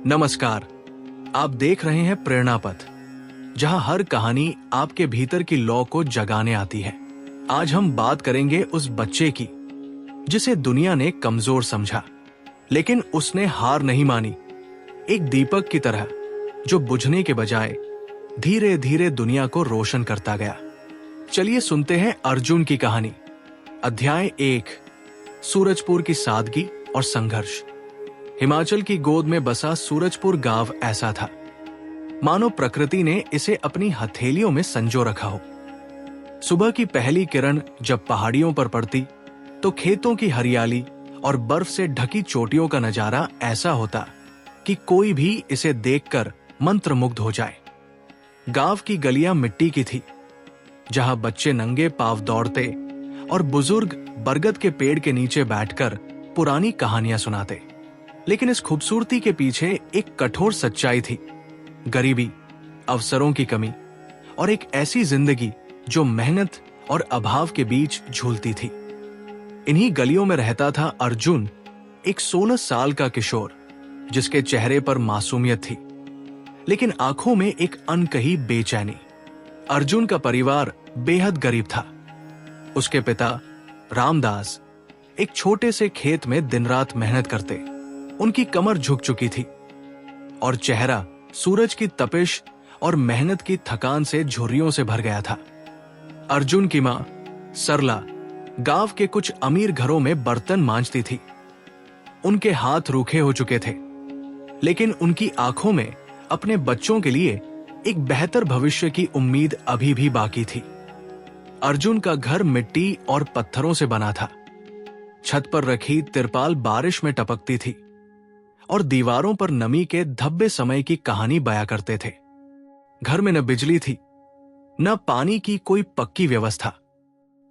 नमस्कार। आप देख रहे हैं प्रेरणा पथ, जहां हर कहानी आपके भीतर की लौ को जगाने आती है। आज हम बात करेंगे उस बच्चे की जिसे दुनिया ने कमजोर समझा, लेकिन उसने हार नहीं मानी। एक दीपक की तरह जो बुझने के बजाय धीरे धीरे दुनिया को रोशन करता गया। चलिए सुनते हैं अर्जुन की कहानी। अध्याय 1, सूरजपुर की सादगी और संघर्ष। हिमाचल की गोद में बसा सूरजपुर गांव ऐसा था मानो प्रकृति ने इसे अपनी हथेलियों में संजो रखा हो। सुबह की पहली किरण जब पहाड़ियों पर पड़ती तो खेतों की हरियाली और बर्फ से ढकी चोटियों का नजारा ऐसा होता कि कोई भी इसे देखकर मंत्रमुग्ध हो जाए। गांव की गलियां मिट्टी की थी, जहां बच्चे नंगे पांव दौड़ते और बुजुर्ग बरगद के पेड़ के नीचे बैठकर पुरानी कहानियां सुनाते। लेकिन इस खूबसूरती के पीछे एक कठोर सच्चाई थी, गरीबी, अवसरों की कमी और एक ऐसी जिंदगी जो मेहनत और अभाव के बीच झूलती थी। इन्हीं गलियों में रहता था अर्जुन, एक 16 साल का किशोर जिसके चेहरे पर मासूमियत थी, लेकिन आंखों में एक अनकही बेचैनी। अर्जुन का परिवार बेहद गरीब था। उसके पिता रामदास एक छोटे से खेत में दिन रात मेहनत करते। उनकी कमर झुक चुकी थी और चेहरा सूरज की तपिश और मेहनत की थकान से झुर्रियों से भर गया था। अर्जुन की मां सरला गांव के कुछ अमीर घरों में बर्तन मांजती थी। उनके हाथ रूखे हो चुके थे, लेकिन उनकी आंखों में अपने बच्चों के लिए एक बेहतर भविष्य की उम्मीद अभी भी बाकी थी। अर्जुन का घर मिट्टी और पत्थरों से बना था। छत पर रखी तिरपाल बारिश में टपकती थी और दीवारों पर नमी के धब्बे समय की कहानी बयां करते थे। घर में न बिजली थी, न पानी की कोई पक्की व्यवस्था।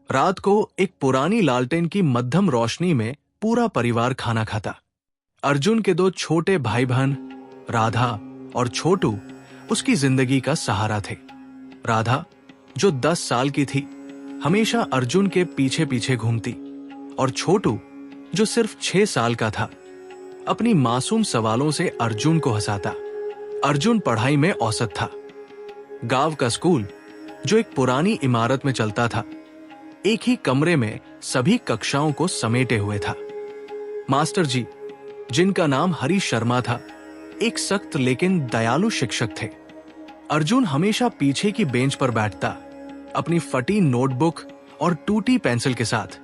रात को एक पुरानी लालटेन की मध्यम रोशनी में पूरा परिवार खाना खाता। अर्जुन के 2 छोटे भाई बहन राधा और छोटू उसकी जिंदगी का सहारा थे। राधा, जो 10 साल की थी, हमेशा अर्जुन के पीछे पीछे घूमती, और छोटू, जो सिर्फ 6 साल का था, अपनी मासूम सवालों से अर्जुन को हंसाता। अर्जुन पढ़ाई में औसत था। गांव का स्कूल, जो एक पुरानी इमारत में चलता था, एक ही कमरे में सभी कक्षाओं को समेटे हुए था। मास्टर जी, जिनका नाम हरी शर्मा था, एक सख्त लेकिन दयालु शिक्षक थे। अर्जुन हमेशा पीछे की बेंच पर बैठता, अपनी फटी नोटबुक और टूटी पेंसिल के साथ।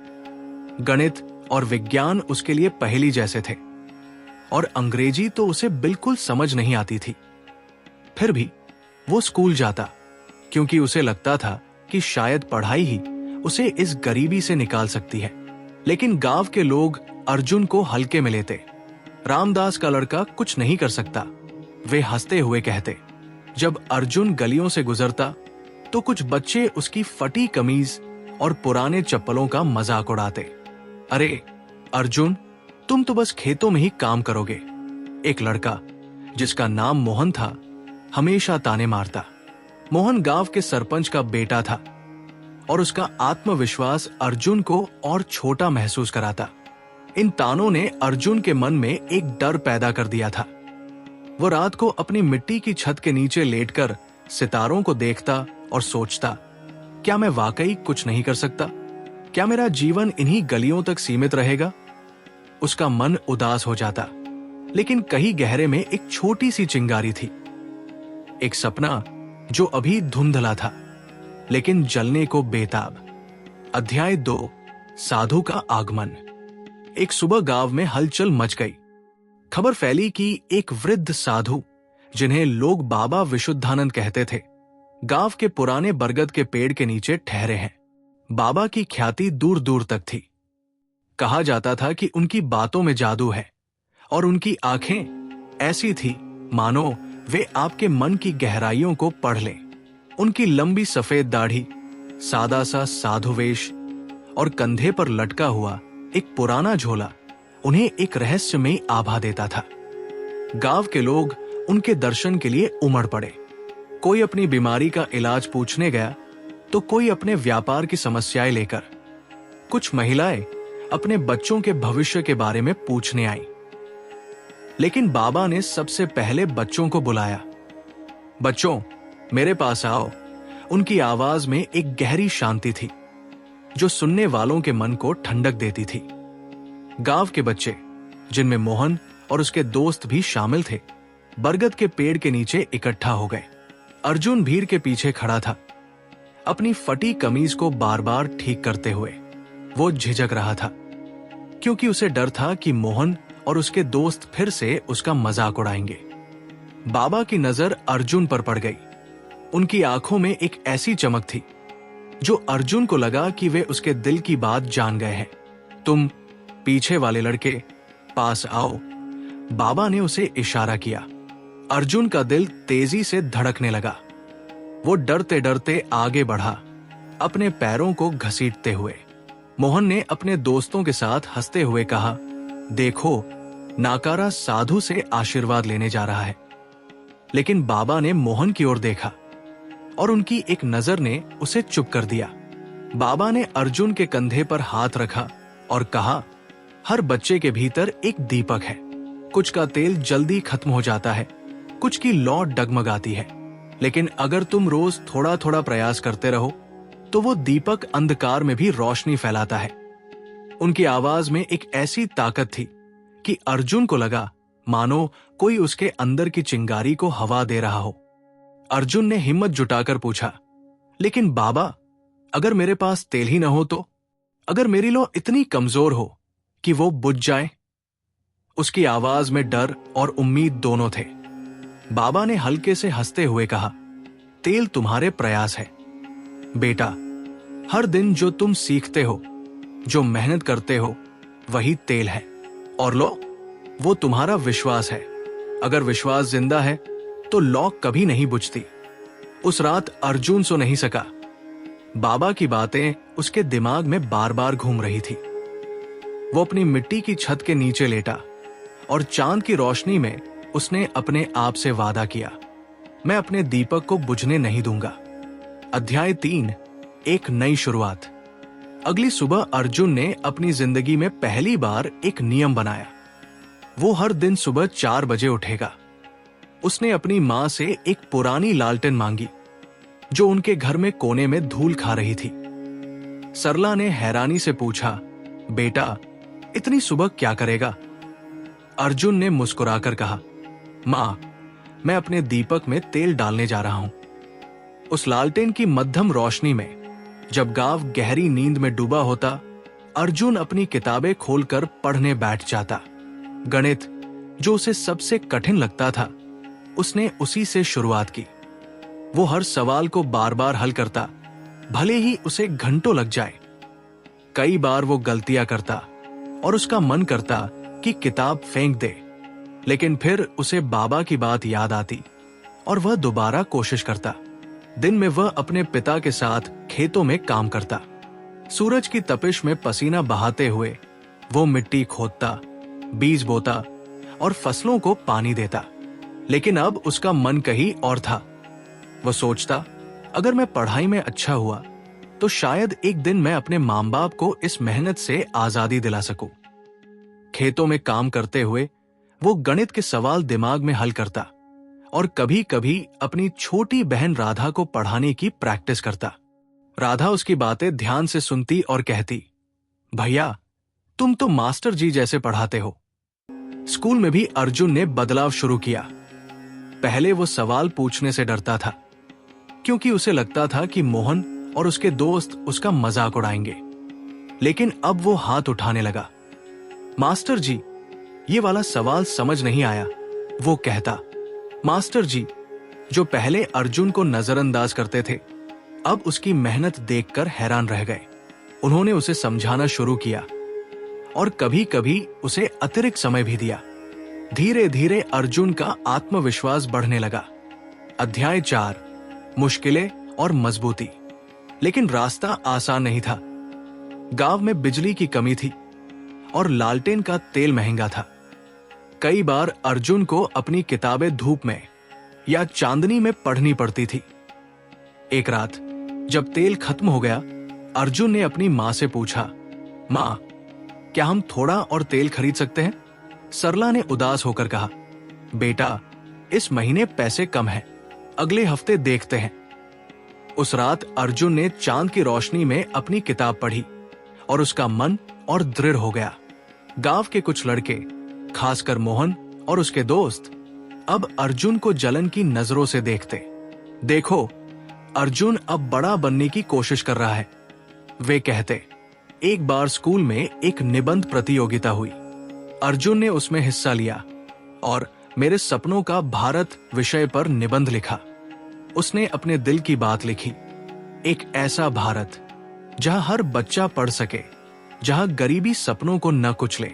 गणित और विज्ञान उसके लिए पहेली जैसे थे, और अंग्रेजी तो उसे बिल्कुल समझ नहीं आती थी। फिर भी वो स्कूल जाता, क्योंकि उसे लगता था कि शायद पढ़ाई ही उसे इस गरीबी से निकाल सकती है। लेकिन गांव के लोग अर्जुन को हल्के में लेते। रामदास का लड़का कुछ नहीं कर सकता, वे हंसते हुए कहते। जब अर्जुन गलियों से गुजरता तो कुछ बच्चे उसकी फटी कमीज और पुराने चप्पलों का मजाक उड़ाते। अरे अर्जुन, तुम तो बस खेतों में ही काम करोगे। एक लड़का जिसका नाम मोहन था हमेशा ताने मारता। मोहन गांव के सरपंच का बेटा था और उसका आत्मविश्वास अर्जुन को और छोटा महसूस कराता। इन तानों ने अर्जुन के मन में एक डर पैदा कर दिया था। वो रात को अपनी मिट्टी की छत के नीचे लेटकर सितारों को देखता और सोचता, क्या मैं वाकई कुछ नहीं कर सकता? क्या मेरा जीवन इन्हीं गलियों तक सीमित रहेगा? उसका मन उदास हो जाता, लेकिन कहीं गहरे में एक छोटी सी चिंगारी थी। एक सपना जो अभी धुंधला था, लेकिन जलने को बेताब। अध्याय 2, साधु का आगमन। एक सुबह गांव में हलचल मच गई। खबर फैली कि एक वृद्ध साधु, जिन्हें लोग बाबा विशुद्धानंद कहते थे, गांव के पुराने बरगद के पेड़ के नीचे ठहरे हैं। बाबा की ख्याति दूर दूर तक थी। कहा जाता था कि उनकी बातों में जादू है और उनकी आंखें ऐसी थी मानो वे आपके मन की गहराइयों को पढ़ लें। उनकी लंबी सफेद दाढ़ी, सादा सा साधु वेश और कंधे पर लटका हुआ एक पुराना झोला उन्हें एक रहस्यमयी आभा देता था। गांव के लोग उनके दर्शन के लिए उमड़ पड़े। कोई अपनी बीमारी का इलाज पूछने गया तो कोई अपने व्यापार की समस्याएं लेकर। कुछ महिलाएं अपने बच्चों के भविष्य के बारे में पूछने आई। लेकिन बाबा ने सबसे पहले बच्चों को बुलाया। बच्चों, मेरे पास आओ। उनकी आवाज में एक गहरी शांति थी जो सुनने वालों के मन को ठंडक देती थी। गांव के बच्चे, जिनमें मोहन और उसके दोस्त भी शामिल थे, बरगद के पेड़ के नीचे इकट्ठा हो गए। अर्जुन भीड़ के पीछे खड़ा था, अपनी फटी कमीज को बार बार ठीक करते हुए। वो झिझक रहा था क्योंकि उसे डर था कि मोहन और उसके दोस्त फिर से उसका मजाक उड़ाएंगे। बाबा की नजर अर्जुन पर पड़ गई। उनकी आंखों में एक ऐसी चमक थी जो अर्जुन को लगा कि वे उसके दिल की बात जान गए हैं। तुम पीछे वाले लड़के पास आओ। बाबा ने उसे इशारा किया। अर्जुन का दिल तेजी से धड़कने लगा। वो डरते डरते आगे बढ़ा, अपने पैरों को घसीटते हुए। मोहन ने अपने दोस्तों के साथ हंसते हुए कहा, देखो, नाकारा साधु से आशीर्वाद लेने जा रहा है। लेकिन बाबा ने मोहन की ओर देखा और उनकी एक नजर ने उसे चुप कर दिया। बाबा ने अर्जुन के कंधे पर हाथ रखा और कहा, हर बच्चे के भीतर एक दीपक है। कुछ का तेल जल्दी खत्म हो जाता है, कुछ की लौ डगमगाती है, लेकिन अगर तुम रोज थोड़ा थोड़ा प्रयास करते रहो तो वो दीपक अंधकार में भी रोशनी फैलाता है। उनकी आवाज में एक ऐसी ताकत थी कि अर्जुन को लगा मानो कोई उसके अंदर की चिंगारी को हवा दे रहा हो। अर्जुन ने हिम्मत जुटाकर पूछा, लेकिन बाबा, अगर मेरे पास तेल ही न हो तो? अगर मेरी लौ इतनी कमजोर हो कि वो बुझ जाए? उसकी आवाज में डर और उम्मीद दोनों थे। बाबा ने हल्के से हंसते हुए कहा, तेल तुम्हारे प्रयास है बेटा। हर दिन जो तुम सीखते हो, जो मेहनत करते हो, वही तेल है। और लो, वो तुम्हारा विश्वास है। अगर विश्वास जिंदा है तो लौ कभी नहीं बुझती। उस रात अर्जुन सो नहीं सका। बाबा की बातें उसके दिमाग में बार बार घूम रही थी। वो अपनी मिट्टी की छत के नीचे लेटा और चांद की रोशनी में उसने अपने आप से वादा किया, मैं अपने दीपक को बुझने नहीं दूंगा। अध्याय 3, एक नई शुरुआत। अगली सुबह अर्जुन ने अपनी जिंदगी में पहली बार एक नियम बनाया। वो हर दिन सुबह 4 बजे उठेगा। उसने अपनी मां से एक पुरानी लालटेन मांगी जो उनके घर में कोने में धूल खा रही थी। सरला ने हैरानी से पूछा, बेटा, इतनी सुबह क्या करेगा? अर्जुन ने मुस्कुराकर कहा, मां, मैं अपने दीपक में तेल डालने जा रहा हूं। उस लालटेन की मध्यम रोशनी में, जब गांव गहरी नींद में डूबा होता, अर्जुन अपनी किताबें खोलकर पढ़ने बैठ जाता। गणित, जो उसे सबसे कठिन लगता था, उसने उसी से शुरुआत की। वो हर सवाल को बार बार हल करता, भले ही उसे घंटों लग जाए। कई बार वो गलतियां करता और उसका मन करता कि किताब फेंक दे, लेकिन फिर उसे बाबा की बात याद आती और वह दोबारा कोशिश करता। दिन में वह अपने पिता के साथ खेतों में काम करता। सूरज की तपिश में पसीना बहाते हुए वो मिट्टी खोदता, बीज बोता और फसलों को पानी देता। लेकिन अब उसका मन कहीं और था। वह सोचता, अगर मैं पढ़ाई में अच्छा हुआ तो शायद एक दिन मैं अपने मां बाप को इस मेहनत से आजादी दिला सकूं। खेतों में काम करते हुए वो गणित के सवाल दिमाग में हल करता और कभी कभी अपनी छोटी बहन राधा को पढ़ाने की प्रैक्टिस करता। राधा उसकी बातें ध्यान से सुनती और कहती, भैया, तुम तो मास्टर जी जैसे पढ़ाते हो। स्कूल में भी अर्जुन ने बदलाव शुरू किया। पहले वो सवाल पूछने से डरता था क्योंकि उसे लगता था कि मोहन और उसके दोस्त उसका मजाक उड़ाएंगे। लेकिन अब वो हाथ उठाने लगा। मास्टर जी, ये वाला सवाल समझ नहीं आया, वो कहता। मास्टर जी, जो पहले अर्जुन को नजरअंदाज करते थे, अब उसकी मेहनत देखकर हैरान रह गए। उन्होंने उसे समझाना शुरू किया और कभी कभी उसे अतिरिक्त समय भी दिया। धीरे धीरे अर्जुन का आत्मविश्वास बढ़ने लगा। अध्याय 4, मुश्किलें और मजबूती। लेकिन रास्ता आसान नहीं था। गांव में बिजली की कमी थी और लालटेन का तेल महंगा था। कई बार अर्जुन को अपनी किताबें धूप में या चांदनी में पढ़नी पड़ती थी। एक रात जब तेल खत्म हो गया, अर्जुन ने अपनी मां से पूछा, मां, क्या हम थोड़ा और तेल खरीद सकते हैं? सरला ने उदास होकर कहा, बेटा, इस महीने पैसे कम हैं, अगले हफ्ते देखते हैं। उस रात अर्जुन ने चांद की रोशनी में अपनी किताब पढ़ी और उसका मन और दृढ़ हो गया। गांव के कुछ लड़के, खासकर मोहन और उसके दोस्त, अब अर्जुन को जलन की नजरों से देखते। देखो, अर्जुन अब बड़ा बनने की कोशिश कर रहा है, वे कहते। एक बार स्कूल में एक निबंध प्रतियोगिता हुई। अर्जुन ने उसमें हिस्सा लिया और मेरे सपनों का भारत विषय पर निबंध लिखा। उसने अपने दिल की बात लिखी, एक ऐसा भारत जहां हर बच्चा पढ़ सके, जहां गरीबी सपनों को न कुचले।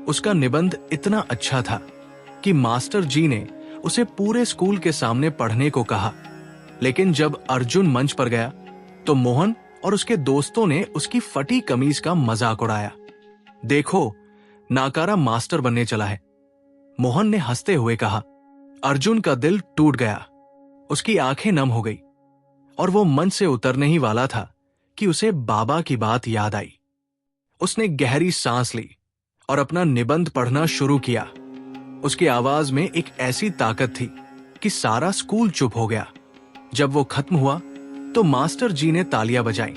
उसका निबंध इतना अच्छा था कि मास्टर जी ने उसे पूरे स्कूल के सामने पढ़ने को कहा। लेकिन जब अर्जुन मंच पर गया तो मोहन और उसके दोस्तों ने उसकी फटी कमीज का मजाक उड़ाया। देखो, नाकारा मास्टर बनने चला है, मोहन ने हंसते हुए कहा। अर्जुन का दिल टूट गया, उसकी आंखें नम हो गई और वो मंच से उतरने ही वाला था कि उसे बाबा की बात याद आई। उसने गहरी सांस ली और अपना निबंध पढ़ना शुरू किया। उसकी आवाज में एक ऐसी ताकत थी कि सारा स्कूल चुप हो गया। जब वो खत्म हुआ तो मास्टर जी ने तालियां बजाई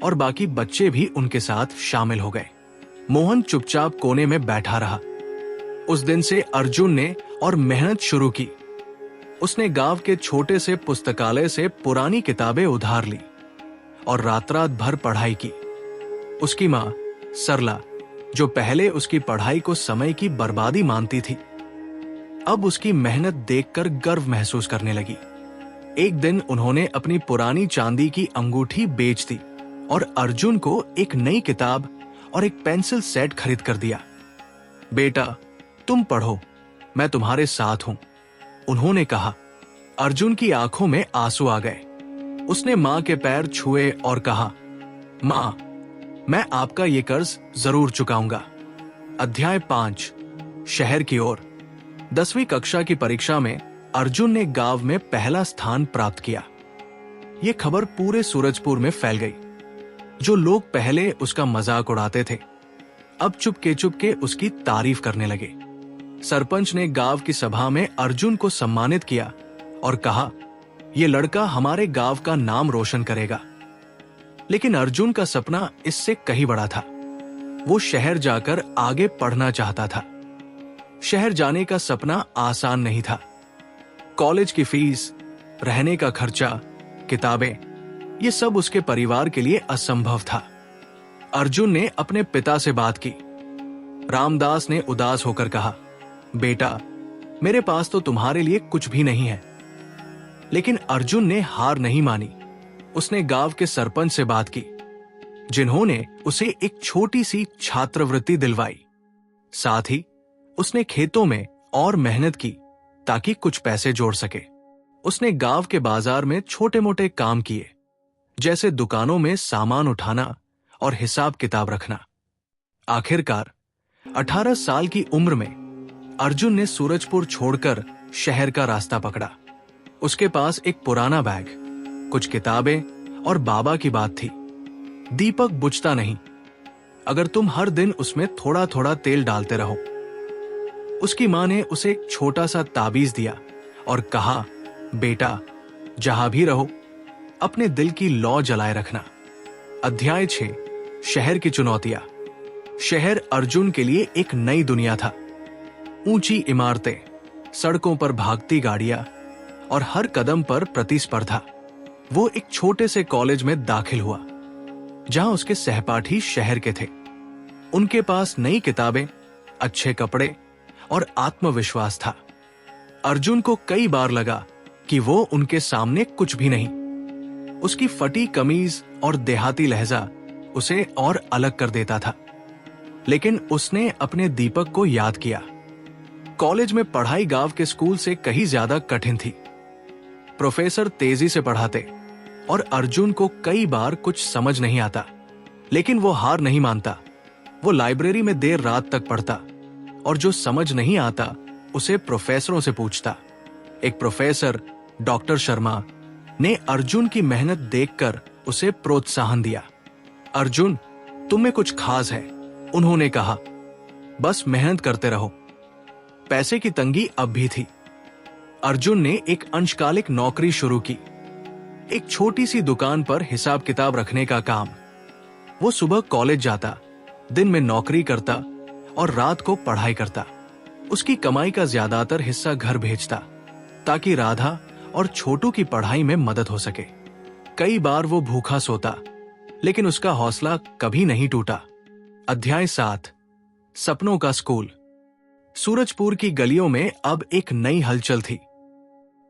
और बाकी बच्चे भी उनके साथ शामिल हो गए। मोहन चुपचाप कोने में बैठा रहा। उस दिन से अर्जुन ने और मेहनत शुरू की। उसने गांव के छोटे से पुस्तकालय से पुरानी किताबें उधार ली और रात रात भर पढ़ाई की। उसकी मां सरला, जो पहले उसकी पढ़ाई को समय की बर्बादी मानती थी, अब उसकी मेहनत देखकर गर्व महसूस करने लगी। एक दिन उन्होंने अपनी पुरानी चांदी की अंगूठी बेच दी और अर्जुन को एक नई किताब और एक पेंसिल सेट खरीद कर दिया। बेटा, तुम पढ़ो, मैं तुम्हारे साथ हूं, उन्होंने कहा। अर्जुन की आंखों में आंसू आ गए। उसने मां के पैर छुए और कहा, मां, मैं आपका ये कर्ज जरूर चुकाऊंगा। अध्याय 5, शहर की ओर। 10वीं कक्षा की परीक्षा में अर्जुन ने गांव में पहला स्थान प्राप्त किया। यह खबर पूरे सूरजपुर में फैल गई। जो लोग पहले उसका मजाक उड़ाते थे, अब चुपके उसकी तारीफ करने लगे। सरपंच ने गांव की सभा में अर्जुन को सम्मानित किया और कहा, यह लड़का हमारे गांव का नाम रोशन करेगा। लेकिन अर्जुन का सपना इससे कहीं बड़ा था। वो शहर जाकर आगे पढ़ना चाहता था। शहर जाने का सपना आसान नहीं था। कॉलेज की फीस, रहने का खर्चा, किताबें, ये सब उसके परिवार के लिए असंभव था। अर्जुन ने अपने पिता से बात की। रामदास ने उदास होकर कहा, बेटा, मेरे पास तो तुम्हारे लिए कुछ भी नहीं है। लेकिन अर्जुन ने हार नहीं मानी। उसने गांव के सरपंच से बात की, जिन्होंने उसे एक छोटी सी छात्रवृत्ति दिलवाई। साथ ही उसने खेतों में और मेहनत की ताकि कुछ पैसे जोड़ सके। उसने गांव के बाजार में छोटे मोटे काम किए, जैसे दुकानों में सामान उठाना और हिसाब किताब रखना। आखिरकार 18 साल की उम्र में अर्जुन ने सूरजपुर छोड़कर शहर का रास्ता पकड़ा। उसके पास एक पुराना बैग, कुछ किताबें और बाबा की बात थी। दीपक बुझता नहीं अगर तुम हर दिन उसमें थोड़ा थोड़ा तेल डालते रहो। उसकी मां ने उसे एक छोटा सा ताबीज दिया और कहा, बेटा, जहां भी रहो अपने दिल की लौ जलाए रखना। अध्याय 6, शहर की चुनौतियां। शहर अर्जुन के लिए एक नई दुनिया था। ऊंची इमारतें, सड़कों पर भागती गाड़ियां और हर कदम पर प्रतिस्पर्धा। वो एक छोटे से कॉलेज में दाखिल हुआ, जहां उसके सहपाठी शहर के थे। उनके पास नई किताबें, अच्छे कपड़े और आत्मविश्वास था। अर्जुन को कई बार लगा कि वो उनके सामने कुछ भी नहीं। उसकी फटी कमीज और देहाती लहजा उसे और अलग कर देता था। लेकिन उसने अपने दीपक को याद किया। कॉलेज में पढ़ाई गांव के स्कूल से कहीं ज्यादा कठिन थी। प्रोफेसर तेजी से पढ़ाते और अर्जुन को कई बार कुछ समझ नहीं आता, लेकिन वो हार नहीं मानता। वो लाइब्रेरी में देर रात तक पढ़ता और जो समझ नहीं आता उसे प्रोफेसरों से पूछता। एक प्रोफेसर, डॉक्टर शर्मा, ने अर्जुन की मेहनत देखकर उसे प्रोत्साहन दिया। अर्जुन, तुम में कुछ खास है, उन्होंने कहा। बस मेहनत करते रहो, पैसे की तंगी अब भी थी। अर्जुन ने एक अंशकालिक नौकरी शुरू की, एक छोटी सी दुकान पर हिसाब किताब रखने का काम। वो सुबह कॉलेज जाता, दिन में नौकरी करता और रात को पढ़ाई करता। उसकी कमाई का ज्यादातर हिस्सा घर भेजता ताकि राधा और छोटू की पढ़ाई में मदद हो सके। कई बार वो भूखा सोता, लेकिन उसका हौसला कभी नहीं टूटा। अध्याय 7, सपनों का स्कूल। सूरजपुर की गलियों में अब एक नई हलचल थी।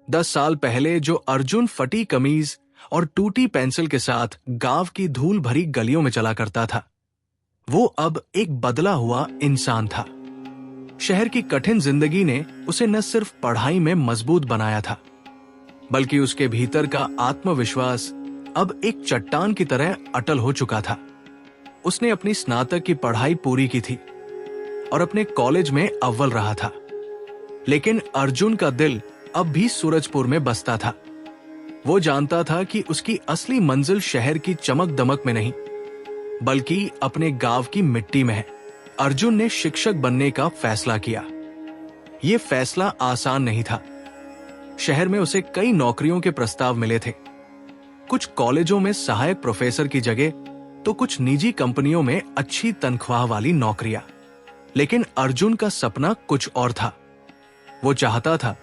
10 साल पहले जो अर्जुन फटी कमीज और टूटी पेंसिल के साथ गांव की धूल भरी गलियों में चला करता था, वो अब एक बदला हुआ इंसान था। शहर की कठिन जिंदगी ने उसे न सिर्फ पढ़ाई में मजबूत बनाया था, बल्कि उसके भीतर का आत्मविश्वास अब एक चट्टान की तरह अटल हो चुका था। उसने अपनी स्नातक की पढ़ाई पूरी की थी और अपने कॉलेज में अव्वल रहा था, लेकिन अर्जुन का दिल अब भी सूरजपुर में बसता था। वो जानता था कि उसकी असली मंजिल शहर की चमक दमक में नहीं, बल्कि अपने गांव की मिट्टी में है। अर्जुन ने शिक्षक बनने का फैसला किया। ये फैसला आसान नहीं था। शहर में उसे कई नौकरियों के प्रस्ताव मिले थे, कुछ कॉलेजों में सहायक प्रोफेसर की जगह तो कुछ निजी कंपनियों में अच्छी तनख्वाह वाली नौकरियां। लेकिन अर्जुन का सपना कुछ और था। वो चाहता था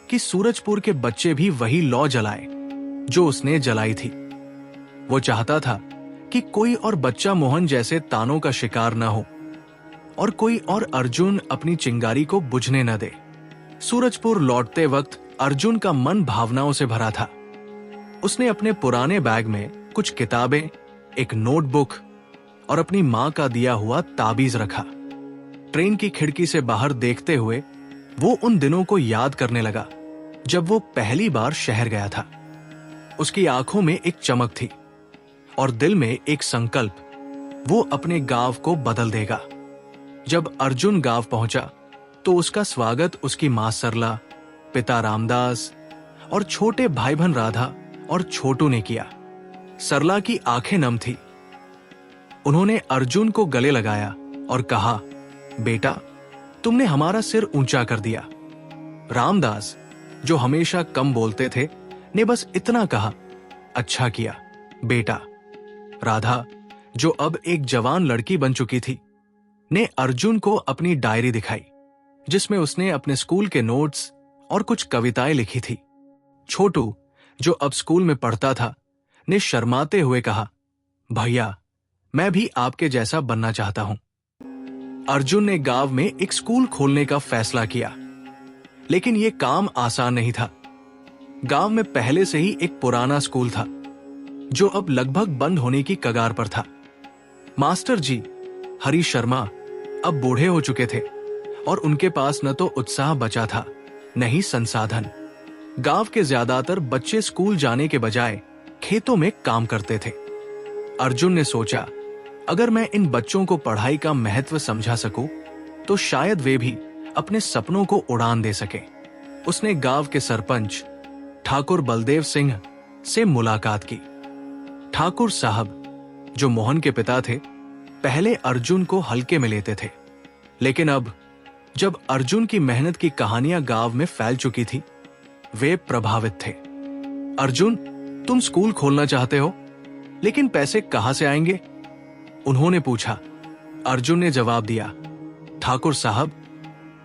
कि सूरजपुर के बच्चे भी वही लौ जलाएं जो उसने जलाई थी। वो चाहता था कि कोई और बच्चा मोहन जैसे तानों का शिकार न हो और कोई और अर्जुन अपनी चिंगारी को बुझने न दे। सूरजपुर लौटते वक्त अर्जुन का मन भावनाओं से भरा था। उसने अपने पुराने बैग में कुछ किताबें, एक नोटबुक और अपनी मां का दिया हुआ ताबीज रखा। ट्रेन की खिड़की से बाहर देखते हुए वो उन दिनों को याद करने लगा जब वो पहली बार शहर गया था। उसकी आंखों में एक चमक थी और दिल में एक संकल्प, वो अपने गांव को बदल देगा। जब अर्जुन गांव पहुंचा तो उसका स्वागत उसकी मां सरला, पिता रामदास और छोटे भाई बहन राधा और छोटू ने किया। सरला की आंखें नम थी। उन्होंने अर्जुन को गले लगाया और कहा, बेटा, तुमने हमारा सिर ऊंचा कर दिया। रामदास, जो हमेशा कम बोलते थे, ने बस इतना कहा, अच्छा किया बेटा। राधा, जो अब एक जवान लड़की बन चुकी थी, ने अर्जुन को अपनी डायरी दिखाई जिसमें उसने अपने स्कूल के नोट्स और कुछ कविताएं लिखी थी। छोटू, जो अब स्कूल में पढ़ता था, ने शर्माते हुए कहा, भैया, मैं भी आपके जैसा बनना चाहता हूं। अर्जुन ने गांव में एक स्कूल खोलने का फैसला किया, लेकिन यह काम आसान नहीं था। गांव में पहले से ही एक पुराना स्कूल था जो अब लगभग बंद होने की कगार पर था। मास्टर जी हरी शर्मा अब बूढ़े हो चुके थे और उनके पास न तो उत्साह बचा था, न ही संसाधन। गांव के ज्यादातर बच्चे स्कूल जाने के बजाय खेतों में काम करते थे। अर्जुन ने सोचा, अगर मैं इन बच्चों को पढ़ाई का महत्व समझा सकूं, तो शायद वे भी अपने सपनों को उड़ान दे सके। उसने गांव के सरपंच ठाकुर बलदेव सिंह से मुलाकात की। ठाकुर साहब, जो मोहन के पिता थे, पहले अर्जुन को हल्के में लेते थे, लेकिन अब जब अर्जुन की मेहनत की कहानियां गांव में फैल चुकी थी, वे प्रभावित थे। अर्जुन, तुम स्कूल खोलना चाहते हो, लेकिन पैसे कहां से आएंगे? उन्होंने पूछा। अर्जुन ने जवाब दिया, ठाकुर साहब,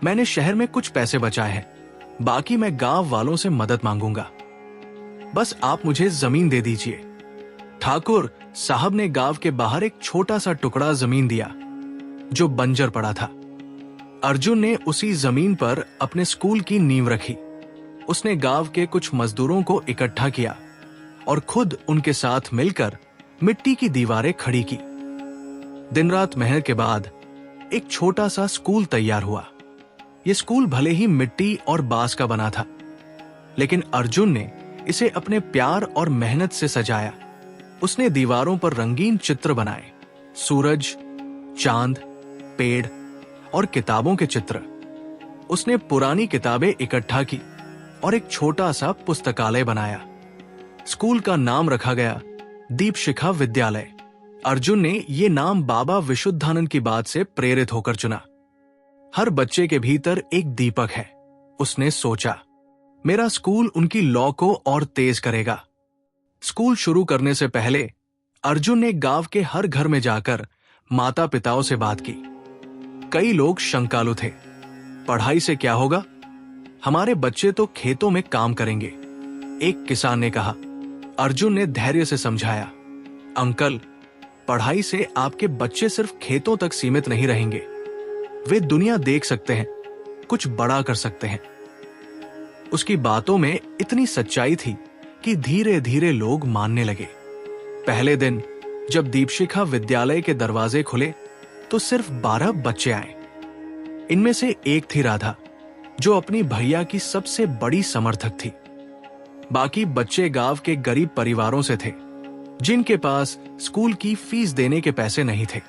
मैंने शहर में कुछ पैसे बचाए हैं, बाकी मैं गांव वालों से मदद मांगूंगा। बस आप मुझे जमीन दे दीजिए। ठाकुर साहब ने गांव के बाहर एक छोटा सा टुकड़ा जमीन दिया जो बंजर पड़ा था। अर्जुन ने उसी जमीन पर अपने स्कूल की नींव रखी। उसने गांव के कुछ मजदूरों को इकट्ठा किया और खुद उनके साथ मिलकर मिट्टी की दीवारें खड़ी की। दिन रात मेहनत के बाद एक छोटा सा स्कूल तैयार हुआ। यह स्कूल भले ही मिट्टी और बांस का बना था, लेकिन अर्जुन ने इसे अपने प्यार और मेहनत से सजाया। उसने दीवारों पर रंगीन चित्र बनाए, सूरज, चांद, पेड़ और किताबों के चित्र। उसने पुरानी किताबें इकट्ठा की और एक छोटा सा पुस्तकालय बनाया। स्कूल का नाम रखा गया दीपशिखा विद्यालय। अर्जुन ने ये नाम बाबा विशुद्धानंद की बात से प्रेरित होकर चुना। हर बच्चे के भीतर एक दीपक है। उसने सोचा, मेरा स्कूल उनकी लौ को और तेज करेगा। स्कूल शुरू करने से पहले अर्जुन ने गांव के हर घर में जाकर माता पिताओं से बात की। कई लोग शंकालु थे। पढ़ाई से क्या होगा? हमारे बच्चे तो खेतों में काम करेंगे, एक किसान ने कहा। अर्जुन ने धैर्य से समझाया, अंकल, पढ़ाई से आपके बच्चे सिर्फ खेतों तक सीमित नहीं रहेंगे। वे दुनिया देख सकते हैं, कुछ बड़ा कर सकते हैं। उसकी बातों में इतनी सच्चाई थी कि धीरे धीरे लोग मानने लगे। पहले दिन जब दीपशिखा विद्यालय के दरवाजे खुले तो सिर्फ 12 बच्चे आए। इनमें से एक थी राधा, जो अपनी भैया की सबसे बड़ी समर्थक थी। बाकी बच्चे गांव के गरीब परिवारों से थे, जिनके पास स्कूल की फीस देने के पैसे नहीं थे।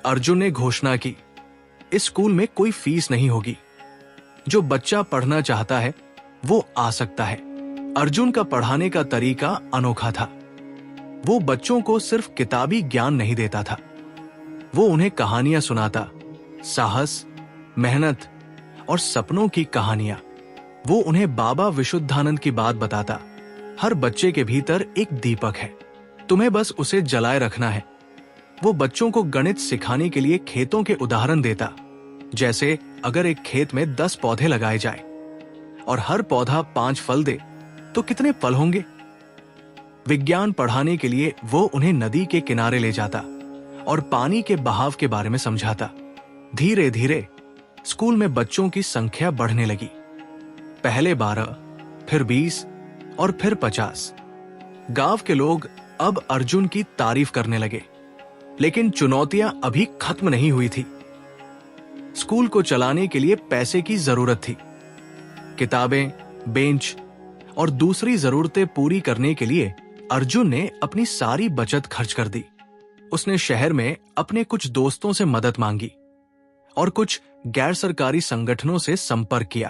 अर्जुन ने घोषणा की, इस स्कूल में कोई फीस नहीं होगी। जो बच्चा पढ़ना चाहता है वो आ सकता है। अर्जुन का पढ़ाने का तरीका अनोखा था। वो बच्चों को सिर्फ किताबी ज्ञान नहीं देता था, वो उन्हें कहानियां सुनाता, साहस, मेहनत और सपनों की कहानियां। वो उन्हें बाबा विशुद्धानंद की बात बताता। हर बच्चे के भीतर एक दीपक है, तुम्हें बस उसे जलाए रखना है। वो बच्चों को गणित सिखाने के लिए खेतों के उदाहरण देता, जैसे अगर एक खेत में 10 पौधे लगाए जाए और हर पौधा 5 फल दे तो कितने फल होंगे। विज्ञान पढ़ाने के लिए वो उन्हें नदी के किनारे ले जाता और पानी के बहाव के बारे में समझाता। धीरे धीरे स्कूल में बच्चों की संख्या बढ़ने लगी। पहले 12, फिर 20 और फिर 50। गांव के लोग अब अर्जुन की तारीफ करने लगे। लेकिन चुनौतियां अभी खत्म नहीं हुई थी। स्कूल को चलाने के लिए पैसे की जरूरत थी। किताबें, बेंच और दूसरी जरूरतें पूरी करने के लिए अर्जुन ने अपनी सारी बचत खर्च कर दी। उसने शहर में अपने कुछ दोस्तों से मदद मांगी और कुछ गैर सरकारी संगठनों से संपर्क किया।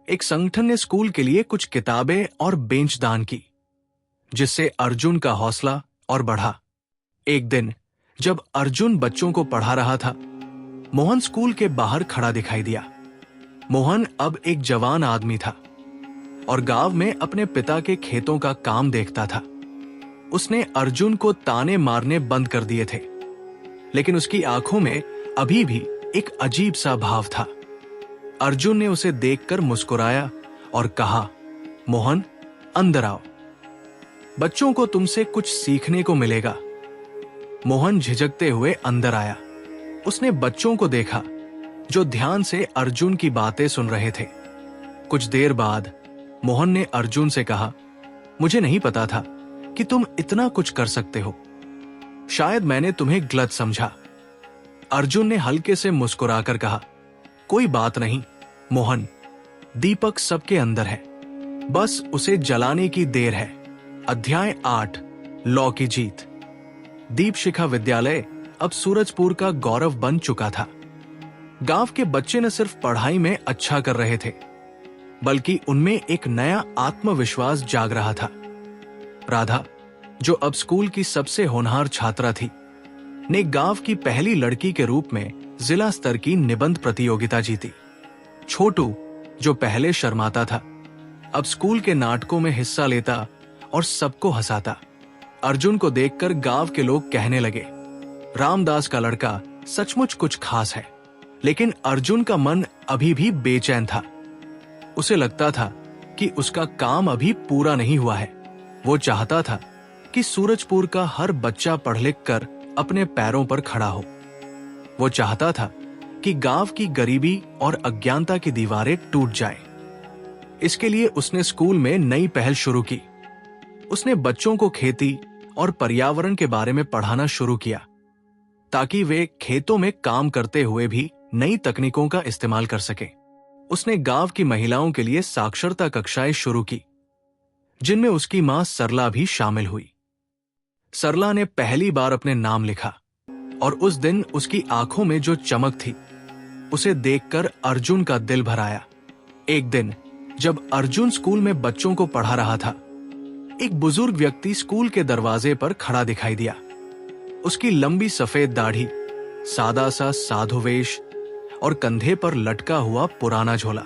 एक संगठन ने स्कूल के लिए कुछ किताबें और बेंच दान की, जिससे अर्जुन का हौसला और बढ़ा। एक दिन जब अर्जुन बच्चों को पढ़ा रहा था, मोहन स्कूल के बाहर खड़ा दिखाई दिया। मोहन अब एक जवान आदमी था और गांव में अपने पिता के खेतों का काम देखता था। उसने अर्जुन को ताने मारने बंद कर दिए थे, लेकिन उसकी आंखों में अभी भी एक अजीब सा भाव था। अर्जुन ने उसे देखकर मुस्कुराया और कहा, मोहन, अंदर आओ, बच्चों को तुमसे कुछ सीखने को मिलेगा। मोहन झिझकते हुए अंदर आया। उसने बच्चों को देखा जो ध्यान से अर्जुन की बातें सुन रहे थे। कुछ देर बाद मोहन ने अर्जुन से कहा, मुझे नहीं पता था कि तुम इतना कुछ कर सकते हो। शायद मैंने तुम्हें गलत समझा। अर्जुन ने हल्के से मुस्कुराकर कहा, कोई बात नहीं मोहन, दीपक सबके अंदर है, बस उसे जलाने की देर है। अध्याय 8, लौ की जीत। दीपशिखा विद्यालय अब सूरजपुर का गौरव बन चुका था। गांव के बच्चे न सिर्फ पढ़ाई में अच्छा कर रहे थे, बल्कि उनमें एक नया आत्मविश्वास जाग रहा था। राधा, जो अब स्कूल की सबसे होनहार छात्रा थी, ने गांव की पहली लड़की के रूप में जिला स्तर की निबंध प्रतियोगिता जीती। छोटू, जो पहले शर्माता था, अब स्कूल के नाटकों में हिस्सा लेता और सबको हंसाता। अर्जुन को देखकर गांव के लोग कहने लगे, रामदास का लड़का सचमुच कुछ खास है। लेकिन अर्जुन का मन अभी भी बेचैन था। उसे लगता था कि उसका काम अभी पूरा नहीं हुआ है। वो चाहता था कि सूरजपुर का हर बच्चा पढ़ लिख कर अपने पैरों पर खड़ा हो। वो चाहता था कि गांव की गरीबी और अज्ञानता की दीवारें टूट जाएं। इसके लिए उसने स्कूल में नई पहल शुरू की। उसने बच्चों को खेती और पर्यावरण के बारे में पढ़ाना शुरू किया, ताकि वे खेतों में काम करते हुए भी नई तकनीकों का इस्तेमाल कर सकें। उसने गांव की महिलाओं के लिए साक्षरता कक्षाएं शुरू की, जिनमें उसकी मां सरला भी शामिल हुई। सरला ने पहली बार अपने नाम लिखा और उस दिन उसकी आंखों में जो चमक थी, उसे देखकर अर्जुन का दिल भर आया। एक दिन जब अर्जुन स्कूल में बच्चों को पढ़ा रहा था, एक बुजुर्ग व्यक्ति स्कूल के दरवाजे पर खड़ा दिखाई दिया। उसकी लंबी सफेद दाढ़ी, सादा सा साधु वेश और कंधे पर लटका हुआ पुराना झोला।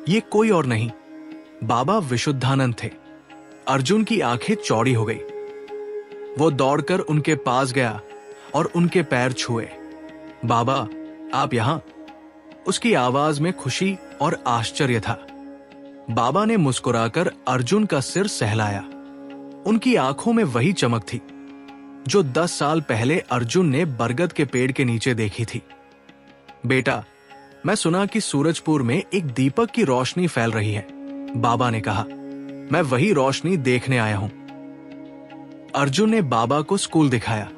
ये कोई और नहीं, बाबा विशुद्धानंद थे। अर्जुन की आंखें चौड़ी हो गई। वो दौड़कर उनके पास गया और उनके पैर छुए। बाबा, आप यहां? उसकी आवाज में खुशी और आश्चर्य था। बाबा ने मुस्कुराकर अर्जुन का सिर सहलाया। उनकी आंखों में वही चमक थी जो 10 साल पहले अर्जुन ने बरगद के पेड़ के नीचे देखी थी। बेटा, मैं सुना कि सूरजपुर में एक दीपक की रोशनी फैल रही है, बाबा ने कहा। मैं वही रोशनी देखने आया हूं। अर्जुन ने बाबा को स्कूल दिखाया।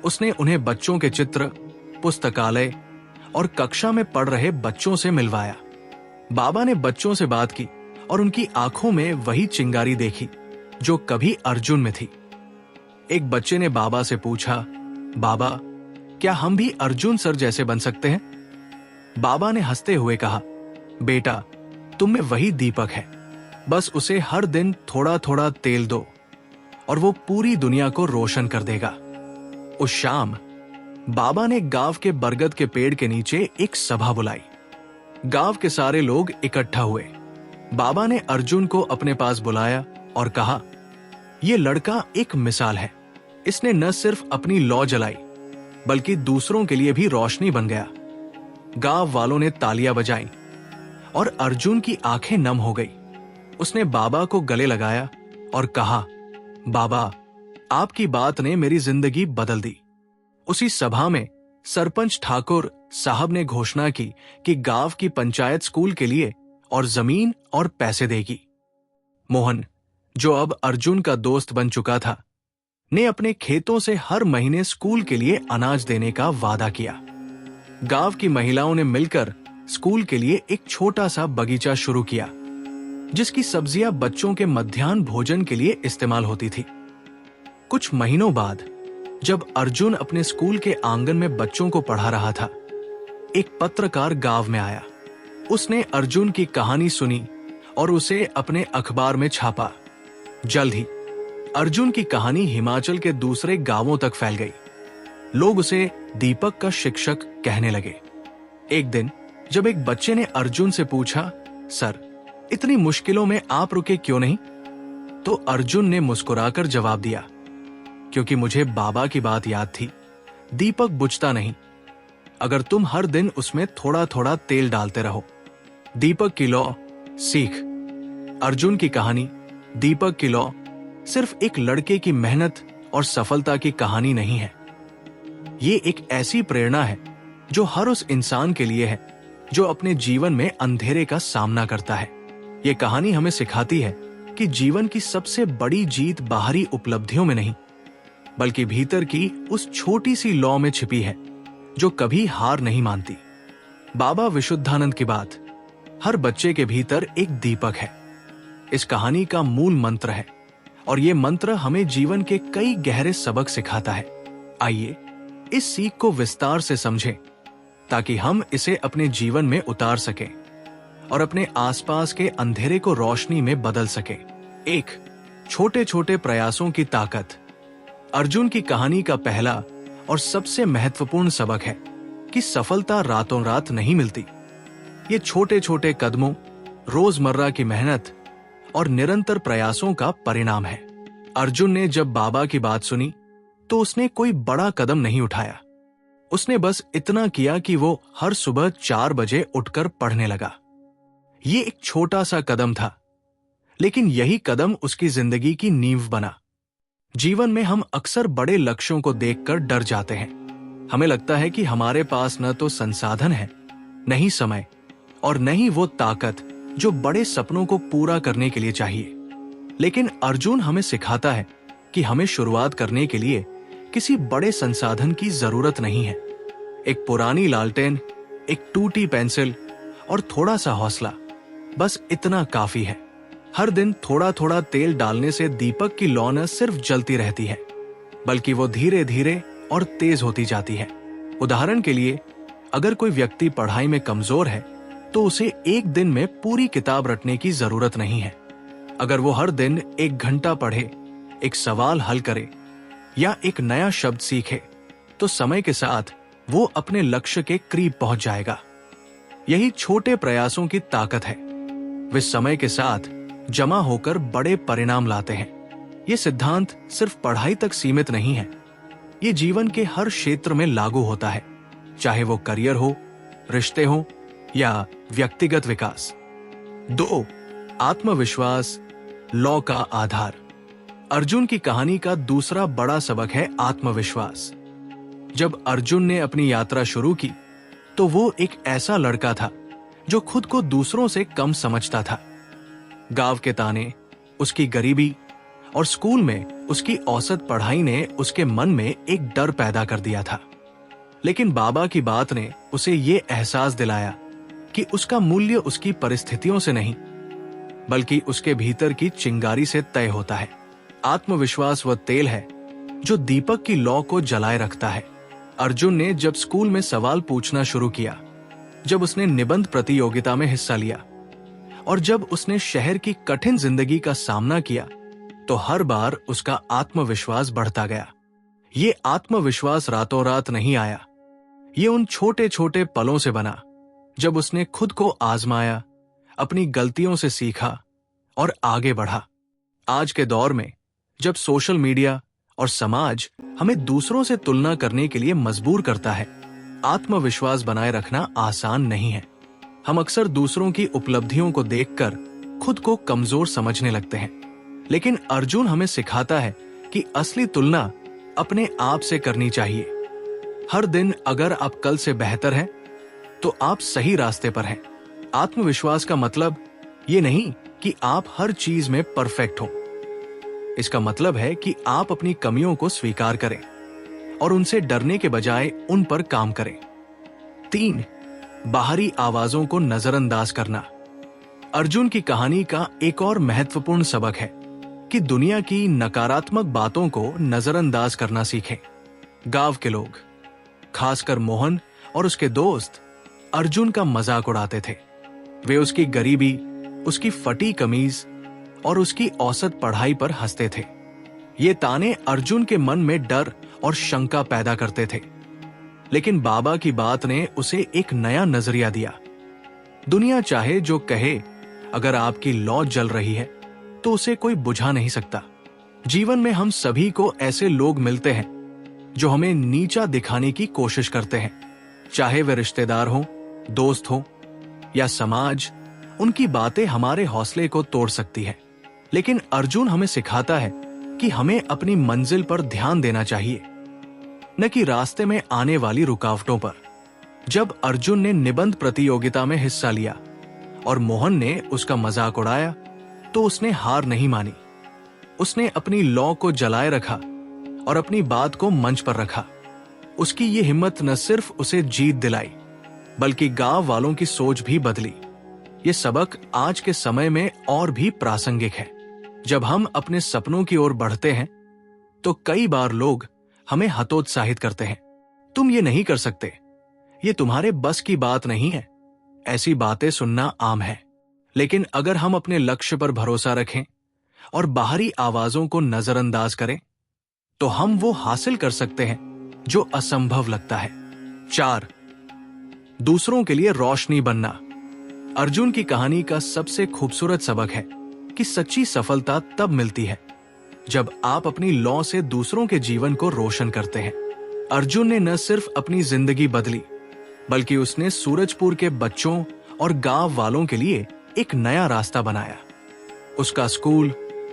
उसने उन्हें बच्चों के चित्र, पुस्तकालय और कक्षा में पढ़ रहे बच्चों से मिलवाया। बाबा ने बच्चों से बात की और उनकी आंखों में वही चिंगारी देखी जो कभी अर्जुन में थी। एक बच्चे ने बाबा से पूछा, बाबा, क्या हम भी अर्जुन सर जैसे बन सकते हैं? बाबा ने हंसते हुए कहा, बेटा, तुम में वही दीपक है, बस उसे हर दिन थोड़ा थोड़ा तेल दो और वो पूरी दुनिया को रोशन कर देगा। उस शाम बाबा ने गांव के बरगद के पेड़ के नीचे एक सभा बुलाई। गांव के सारे लोग इकट्ठा हुए। बाबा ने अर्जुन को अपने पास बुलाया और कहा, यह लड़का एक मिसाल है। इसने न सिर्फ अपनी लौ जलाई बल्कि दूसरों के लिए भी रोशनी बन गया। गांव वालों ने तालियां बजाईं और अर्जुन की आंखें नम हो गई। उसने बाबा को गले लगाया और कहा, बाबा, आपकी बात ने मेरी जिंदगी बदल दी। उसी सभा में सरपंच ठाकुर साहब ने घोषणा की कि गांव की पंचायत स्कूल के लिए और जमीन और पैसे देगी। मोहन, जो अब अर्जुन का दोस्त बन चुका था, ने अपने खेतों से हर महीने स्कूल के लिए अनाज देने का वादा किया। गांव की महिलाओं ने मिलकर स्कूल के लिए एक छोटा सा बगीचा शुरू किया, जिसकी सब्जियां बच्चों के मध्याह्न भोजन के लिए इस्तेमाल होती थी। कुछ महीनों बाद जब अर्जुन अपने स्कूल के आंगन में बच्चों को पढ़ा रहा था, एक पत्रकार गांव में आया। उसने अर्जुन की कहानी सुनी और उसे अपने अखबार में छापा। जल्द ही अर्जुन की कहानी हिमाचल के दूसरे गांवों तक फैल गई। लोग उसे दीपक का शिक्षक कहने लगे। एक दिन जब एक बच्चे ने अर्जुन से पूछा, सर, इतनी मुश्किलों में आप रुके क्यों नहीं? तो अर्जुन ने मुस्कुराकर जवाब दिया, क्योंकि मुझे बाबा की बात याद थी। दीपक बुझता नहीं अगर तुम हर दिन उसमें थोड़ा थोड़ा तेल डालते रहो। दीपक की लौ सीख। अर्जुन की कहानी, दीपक की लौ, सिर्फ एक लड़के की मेहनत और सफलता की कहानी नहीं है। ये एक ऐसी प्रेरणा है जो हर उस इंसान के लिए है जो अपने जीवन में अंधेरे का सामना करता है। ये कहानी हमें सिखाती है कि जीवन की सबसे बड़ी जीत बाहरी उपलब्धियों में नहीं, बल्कि भीतर की उस छोटी सी लौ में छिपी है जो कभी हार नहीं मानती। बाबा विशुद्धानंद की बात, हर बच्चे के भीतर एक दीपक है, इस कहानी का मूल मंत्र है और ये मंत्र हमें जीवन के कई गहरे सबक सिखाता है। आइए इस सीख को विस्तार से समझें ताकि हम इसे अपने जीवन में उतार सकें और अपने आसपास के अंधेरे को रोशनी में बदल सकें। एक, छोटे छोटे प्रयासों की ताकत। अर्जुन की कहानी का पहला और सबसे महत्वपूर्ण सबक है कि सफलता रातों रात नहीं मिलती। ये छोटे छोटे कदमों, रोजमर्रा की मेहनत और निरंतर प्रयासों का परिणाम है। अर्जुन ने जब बाबा की बात सुनी तो उसने कोई बड़ा कदम नहीं उठाया। उसने बस इतना किया कि वो हर सुबह 4 बजे उठकर पढ़ने लगा। ये एक छोटा सा कदम था, लेकिन यही कदम उसकी जिंदगी की नींव बना। जीवन में हम अक्सर बड़े लक्ष्यों को देखकर डर जाते हैं। हमें लगता है कि हमारे पास न तो संसाधन है, न ही समय और न ही वो ताकत जो बड़े सपनों को पूरा करने के लिए चाहिए। लेकिन अर्जुन हमें सिखाता है कि हमें शुरुआत करने के लिए किसी बड़े संसाधन की जरूरत नहीं है। एक पुरानी लालटेन, एक टूटी पेंसिल और थोड़ा सा हौसला, बस इतना काफी है। हर दिन थोड़ा थोड़ा तेल डालने से दीपक की लौ न सिर्फ जलती रहती है, बल्कि वो धीरे धीरे और तेज होती जाती है। उदाहरण के लिए, अगर कोई व्यक्ति पढ़ाई में कमजोर है तो उसे एक दिन में पूरी किताब रटने की जरूरत नहीं है। अगर वो हर दिन 1 घंटा पढ़े, एक सवाल हल करे या एक नया शब्द सीखे, तो समय के साथ वो अपने लक्ष्य के करीब पहुंच जाएगा। यही छोटे प्रयासों की ताकत है। वे समय के साथ जमा होकर बड़े परिणाम लाते हैं। ये सिद्धांत सिर्फ पढ़ाई तक सीमित नहीं है, ये जीवन के हर क्षेत्र में लागू होता है, चाहे वो करियर हो, रिश्ते हो या व्यक्तिगत विकास। 2. आत्मविश्वास लॉ का आधार। अर्जुन की कहानी का दूसरा बड़ा सबक है आत्मविश्वास। जब अर्जुन ने अपनी यात्रा शुरू की तो वो एक ऐसा लड़का था जो खुद को दूसरों से कम समझता था। गांव के ताने, उसकी गरीबी और स्कूल में उसकी औसत पढ़ाई ने उसके मन में एक डर पैदा कर दिया था। लेकिन बाबा की बात ने उसे ये एहसास दिलाया कि उसका मूल्य उसकी परिस्थितियों से नहीं, बल्कि उसके भीतर की चिंगारी से तय होता है। आत्मविश्वास वह तेल है जो दीपक की लौ को जलाए रखता है। अर्जुन ने जब स्कूल में सवाल पूछना शुरू किया, जब उसने निबंध प्रतियोगिता में हिस्सा लिया और जब उसने शहर की कठिन जिंदगी का सामना किया, तो हर बार उसका आत्मविश्वास बढ़ता गया। ये आत्मविश्वास रातों रात नहीं आया, ये उन छोटे छोटे पलों से बना जब उसने खुद को आजमाया, अपनी गलतियों से सीखा और आगे बढ़ा। आज के दौर में जब सोशल मीडिया और समाज हमें दूसरों से तुलना करने के लिए मजबूर करता है, आत्मविश्वास बनाए रखना आसान नहीं है। हम अक्सर दूसरों की उपलब्धियों को देखकर खुद को कमजोर समझने लगते हैं, लेकिन अर्जुन हमें सिखाता है कि असली तुलना अपने आप से करनी चाहिए। हर दिन अगर आप कल से बेहतर हैं, तो आप सही रास्ते पर हैं। आत्मविश्वास का मतलब ये नहीं कि आप हर चीज में परफेक्ट हो। इसका मतलब है कि आप अपनी कमियों को स्वीकार करें और उनसे डरने के बजाय उन पर काम करें। 3. बाहरी आवाजों को नजरअंदाज करना। अर्जुन की कहानी का एक और महत्वपूर्ण सबक है कि दुनिया की नकारात्मक बातों को नजरअंदाज करना सीखें। गांव के लोग, खासकर मोहन और उसके दोस्त, अर्जुन का मजाक उड़ाते थे। वे उसकी गरीबी, उसकी फटी कमीज और उसकी औसत पढ़ाई पर हंसते थे। ये ताने अर्जुन के मन में डर और शंका पैदा करते थे। लेकिन बाबा की बात ने उसे एक नया नजरिया दिया। दुनिया चाहे जो कहे, अगर आपकी लौ जल रही है तो उसे कोई बुझा नहीं सकता। जीवन में हम सभी को ऐसे लोग मिलते हैं जो हमें नीचा दिखाने की कोशिश करते हैं, चाहे वे रिश्तेदार हों, दोस्त हों या समाज। उनकी बातें हमारे हौसले को तोड़ सकती है, लेकिन अर्जुन हमें सिखाता है कि हमें अपनी मंजिल पर ध्यान देना चाहिए, न कि रास्ते में आने वाली रुकावटों पर। जब अर्जुन ने निबंध प्रतियोगिता में हिस्सा लिया और मोहन ने उसका मजाक उड़ाया, तो उसने हार नहीं मानी। उसने अपनी लौ को जलाए रखा और अपनी बात को मंच पर रखा। उसकी ये हिम्मत न सिर्फ उसे जीत दिलाई, बल्कि गांव वालों की सोच भी बदली। ये सबक आज के समय में और भी प्रासंगिक है। जब हम अपने सपनों की ओर बढ़ते हैं, तो कई बार लोग हमें हतोत्साहित करते हैं। तुम ये नहीं कर सकते, ये तुम्हारे बस की बात नहीं है। ऐसी बातें सुनना आम है, लेकिन अगर हम अपने लक्ष्य पर भरोसा रखें और बाहरी आवाजों को नजरअंदाज करें, तो हम वो हासिल कर सकते हैं जो असंभव लगता है। 4. दूसरों के लिए रोशनी बनना। अर्जुन की कहानी का सबसे खूबसूरत सबक है कि सच्ची सफलता तब मिलती है जब आप अपनी लौ से दूसरों के जीवन को रोशन करते हैं। अर्जुन ने न सिर्फ अपनी जिंदगी बदली, बल्कि उसने सूरजपुर के बच्चों और गांव वालों के लिए एक नया रास्ता बनाया। उसका स्कूल,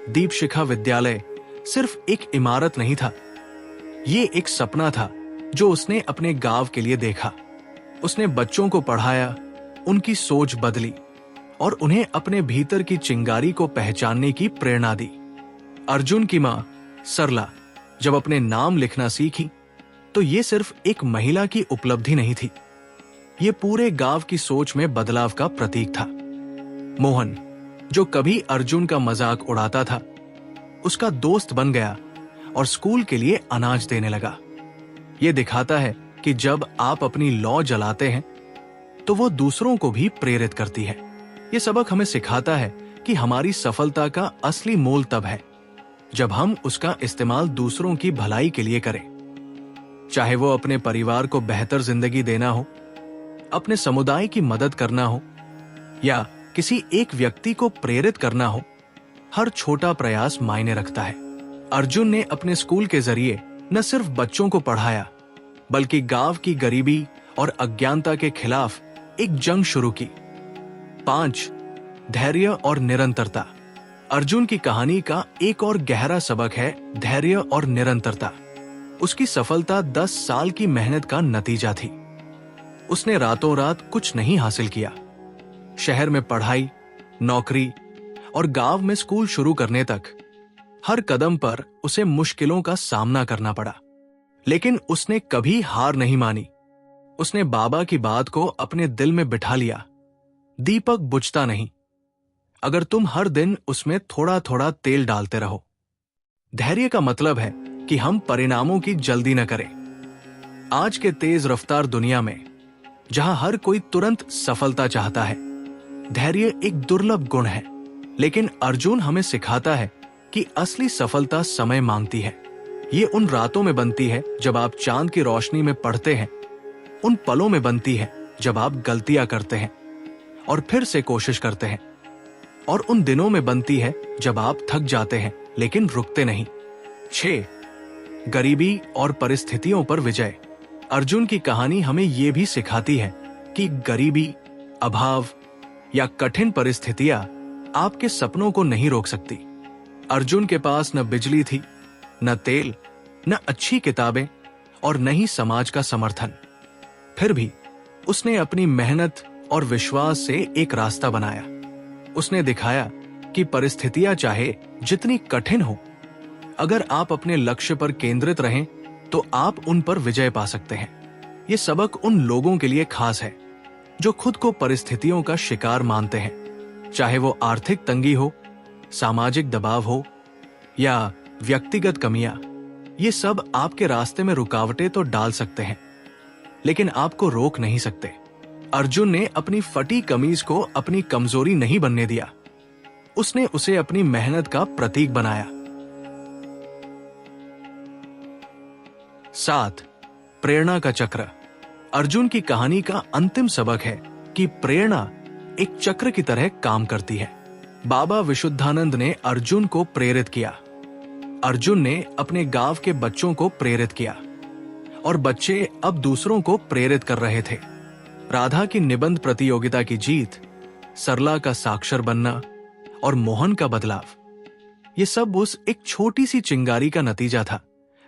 दीपशिखा विद्यालय, सिर्फ एक इमारत नहीं था, ये एक सपना था जो उसने अपने गांव के लिए देखा। उसने बच्चों को पढ़ाया, उनकी सोच बदली और उन्हें अपने भीतर की चिंगारी को पहचानने की प्रेरणा दी। अर्जुन की मां सरला जब अपने नाम लिखना सीखी, तो ये सिर्फ एक महिला की उपलब्धि नहीं थी, ये पूरे गांव की सोच में बदलाव का प्रतीक था। मोहन, जो कभी अर्जुन का मजाक उड़ाता था, उसका दोस्त बन गया और स्कूल के लिए अनाज देने लगा। ये दिखाता है कि जब आप अपनी लौ जलाते हैं, तो वो दूसरों को भी प्रेरित करती है। ये सबक हमें सिखाता है कि हमारी सफलता का असली मोल तब है जब हम उसका इस्तेमाल दूसरों की भलाई के लिए करें, चाहे वो अपने परिवार को बेहतर जिंदगी देना हो, अपने समुदाय की मदद करना हो या किसी एक व्यक्ति को प्रेरित करना हो, हर छोटा प्रयास मायने रखता है। अर्जुन ने अपने स्कूल के जरिए न सिर्फ बच्चों को पढ़ाया, बल्कि गांव की गरीबी और अज्ञानता के खिलाफ एक जंग शुरू की। 5. धैर्य और निरंतरता। अर्जुन की कहानी का एक और गहरा सबक है धैर्य और निरंतरता। उसकी सफलता 10 साल की मेहनत का नतीजा थी। उसने रातों रात कुछ नहीं हासिल किया। शहर में पढ़ाई, नौकरी और गांव में स्कूल शुरू करने तक हर कदम पर उसे मुश्किलों का सामना करना पड़ा, लेकिन उसने कभी हार नहीं मानी। उसने बाबा की बात को अपने दिल में बिठा लिया, दीपक बुझता नहीं अगर तुम हर दिन उसमें थोड़ा थोड़ा तेल डालते रहो। धैर्य का मतलब है कि हम परिणामों की जल्दी न करें। आज के तेज रफ्तार दुनिया में, जहां हर कोई तुरंत सफलता चाहता है, धैर्य एक दुर्लभ गुण है। लेकिन अर्जुन हमें सिखाता है कि असली सफलता समय मांगती है। ये उन रातों में बनती है जब आप चांद की रोशनी में पढ़ते हैं, उन पलों में बनती है जब आप गलतियां करते हैं और फिर से कोशिश करते हैं, और उन दिनों में बनती है जब आप थक जाते हैं लेकिन रुकते नहीं। 6. गरीबी और परिस्थितियों पर विजय। अर्जुन की कहानी हमें यह भी सिखाती है कि गरीबी, अभाव या कठिन परिस्थितियां आपके सपनों को नहीं रोक सकती। अर्जुन के पास न बिजली थी, न तेल, न अच्छी किताबें और न ही समाज का समर्थन। फिर भी उसने अपनी मेहनत और विश्वास से एक रास्ता बनाया। उसने दिखाया कि परिस्थितियां चाहे जितनी कठिन हो, अगर आप अपने लक्ष्य पर केंद्रित रहें तो आप उन पर विजय पा सकते हैं। ये सबक उन लोगों के लिए खास है जो खुद को परिस्थितियों का शिकार मानते हैं, चाहे वो आर्थिक तंगी हो, सामाजिक दबाव हो या व्यक्तिगत कमियां। ये सब आपके रास्ते में रुकावटें तो डाल सकते हैं, लेकिन आपको रोक नहीं सकते। अर्जुन ने अपनी फटी कमीज को अपनी कमजोरी नहीं बनने दिया। उसने उसे अपनी मेहनत का प्रतीक बनाया। 7. प्रेरणा का चक्र। अर्जुन की कहानी का अंतिम सबक है कि प्रेरणा एक चक्र की तरह काम करती है। बाबा विशुद्धानंद ने अर्जुन को प्रेरित किया। अर्जुन ने अपने गांव के बच्चों को प्रेरित किया और बच्चे अब दूसरों को प्रेरित कर रहे थे। राधा की निबंध प्रतियोगिता की जीत, सरला का साक्षर बनना और मोहन का बदलाव, ये सब उस एक छोटी सी चिंगारी का नतीजा था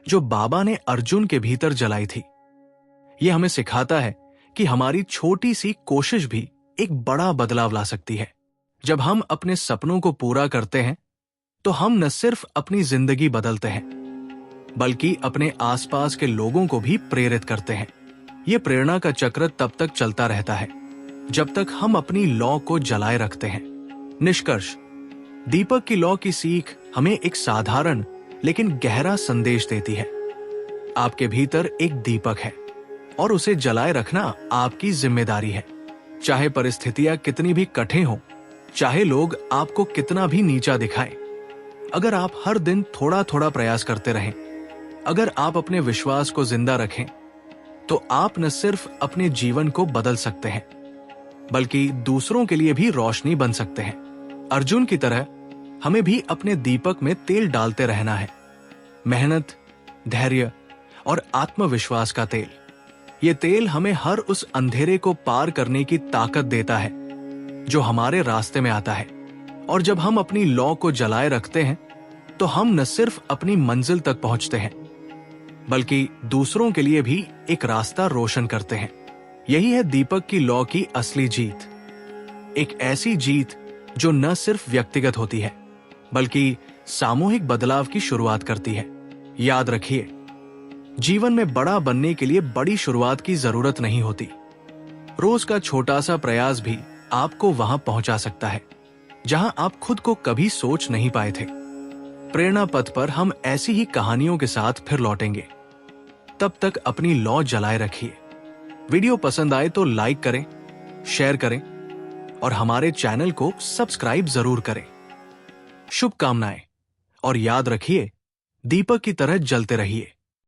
जो बाबा ने अर्जुन के भीतर जलाई थी। यह हमें सिखाता है कि हमारी छोटी सी कोशिश भी एक बड़ा बदलाव ला सकती है। जब हम अपने सपनों को पूरा करते हैं तो हम न सिर्फ अपनी जिंदगी बदलते हैं, बल्कि अपने आसपास के लोगों को भी प्रेरित करते हैं। यह प्रेरणा का चक्र तब तक चलता रहता है जब तक हम अपनी लौ को जलाए रखते हैं। निष्कर्ष, दीपक की लौ की सीख हमें एक साधारण लेकिन गहरा संदेश देती है। आपके भीतर एक दीपक है और उसे जलाए रखना आपकी जिम्मेदारी है। चाहे परिस्थितियां कितनी भी कठिन हो, चाहे लोग आपको कितना भी नीचा दिखाएं, अगर आप हर दिन थोड़ा थोड़ा प्रयास करते रहें, अगर आप अपने विश्वास को जिंदा रखें, तो आप न सिर्फ अपने जीवन को बदल सकते हैं, बल्कि दूसरों के लिए भी रोशनी बन सकते हैं। अर्जुन की तरह हमें भी अपने दीपक में तेल डालते रहना है। मेहनत, धैर्य और आत्मविश्वास का तेल। ये तेल हमें हर उस अंधेरे को पार करने की ताकत देता है जो हमारे रास्ते में आता है। और जब हम अपनी लौ को जलाए रखते हैं तो हम न सिर्फ अपनी मंजिल तक पहुंचते हैं, बल्कि दूसरों के लिए भी एक रास्ता रोशन करते हैं। यही है दीपक की लौ की असली जीत। एक ऐसी जीत जो न सिर्फ व्यक्तिगत होती है, बल्कि सामूहिक बदलाव की शुरुआत करती है। याद रखिए, जीवन में बड़ा बनने के लिए बड़ी शुरुआत की जरूरत नहीं होती। रोज का छोटा सा प्रयास भी आपको वहां पहुंचा सकता है जहां आप खुद को कभी सोच नहीं पाए थे। प्रेरणा पथ पर हम ऐसी ही कहानियों के साथ फिर लौटेंगे। तब तक अपनी लौ जलाए रखिए। वीडियो पसंद आए तो लाइक करें, शेयर करें और हमारे चैनल को सब्सक्राइब जरूर करें। शुभकामनाएं और याद रखिए, दीपक की तरह जलते रहिए।